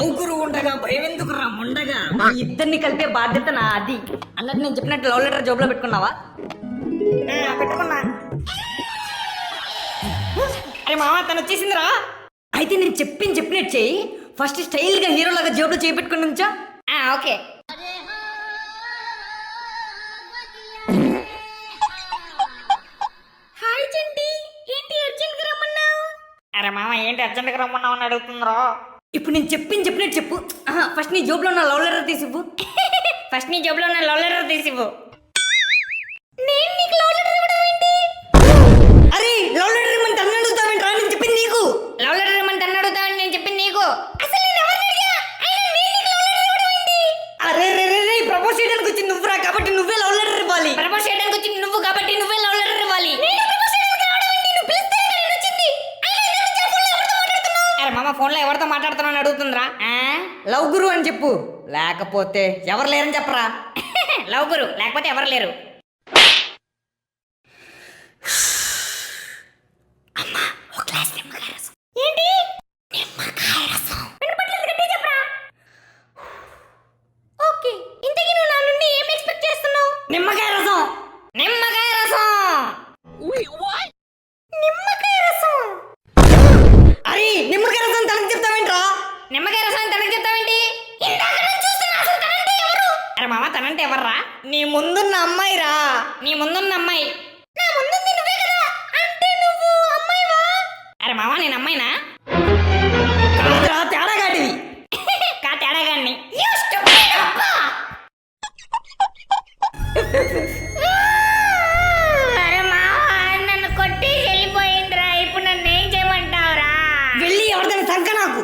Love గురువు ఉండగా భయం ఎందుకురా ఉండగా ఇద్దరిని కలిపే బాధ్యత నా అది అన్నట్టు నేను చెప్పినట్టు లవ్ లెటర్ జోబులో పెట్టుకున్నావా? పెట్టుకున్నా. అరే మామ తను వచ్చేసిందిరా. అయితే నేను చెప్పినట్టు చెయ్యి. ఫస్ట్ స్టైల్ గా హీరో లాగా జోబులో చేపెట్టుకుని ఉంచా. ఓకే. హాయ్ చండి, ఏంటి అర్జెంట్ గా రమ్మన్నావు? అరే మామ ఏంటి అర్జెంట్ గా రమ్మన్నావు అని అడుగుతుందిరా. ఇప్పుడు నేను చెప్పినట్టు చెప్పు. ఫస్ట్ నీ జోబులో ఉన్న లవ్ లెటర్ తీసివ్వు. ఫస్ట్ నీ జోబులో ఉన్న లవ్ లెటర్ తీసివ్వు. నేను నీకు లవ్ లెటర్ ఇవ్వడం ఏంటి? అరే లవ్ లెటర్ ఇవ్వమని తన్ను అడుగుతావేంట్రా? నేను చెప్పింది నీకు. లవ్ లెటర్ ఇవ్వమని తన్ను అడుగుతావని నేను చెప్పింది నీకు. అసలు నేను ఎవరిని అడిగా? అయినా నేను నీకు లవ్ లెటర్ ఇవ్వడం ఏంటి? అరే రే రే రే ప్రపోజ్ చేయడానికి వచ్చింది నువ్వురా, కాబట్టి నువ్వే లవ్ లెటర్ ఇవ్వాలి. ప్రపోజ్ చేయడానికి వచ్చింది నువ్వు కాబట్టి నువ్వే లవ్ లెటర్ ఇవ్వాలి. నేను ప్రపోజ్ చేయడానికి రావడం ఏంటి? నువ్వు పిలిస్తే నేను వచ్చింది. అయినా ఎందుకు ఫోన్లో ఎవరితో మాట్లాడుతున్నావు? అరే మామ ఫోన్లో ఎవరితో మాట్లాడుతున్నావు అని అడుగుతుందిరా. లవ్ గురు అని చెప్పు, లేకపోతే ఎవరు లేరని చెప్పరా. లవ్ గురు లేకపోతే ఎవరు లేరు. అమ్మా ఒక గ్లాస్ నిమ్మకాయ రసం. ఏంటి? నిమ్మకాయ రసం. వినపట్లేదు, గట్టిగా చెప్పరా. ఓకే, ఇంతకీ నువ్వు నా నుండి ఏం ఎక్స్పెక్ట్ చేస్తున్నావు? నిమ్మకాయ రసం. నిమ్మకాయ రసం. నిమ్మకాయ రసం. అరే నిమ్మకాయ రసం తనకి చెప్తావేంట్రా? నిమ్మకాయ రసం తనకి చెప్తావేంటి? ఇందాక నుంచి చూస్తున్నా, అసలు తనంటే ఎవరు? అరే మామ తనంటే ఎవర్రా? నీ ముందున్న అమ్మాయి రా. నీ ముందున్న అమ్మాయి. నా ముందుంది నువ్వే కదా, అంటే నువ్వు అమ్మాయివా? అరే మామ నేను అమ్మాయినా? కాదురా తేడాగాడివి. కా తేడాగాడిని. అరే మామ నన్ను కొట్టి వెళ్ళిపోయిందిరా, ఇప్పుడు నన్ను ఏం చేయమంటావురా? వెళ్ళి ఎవరిదైనా సంక నాకు.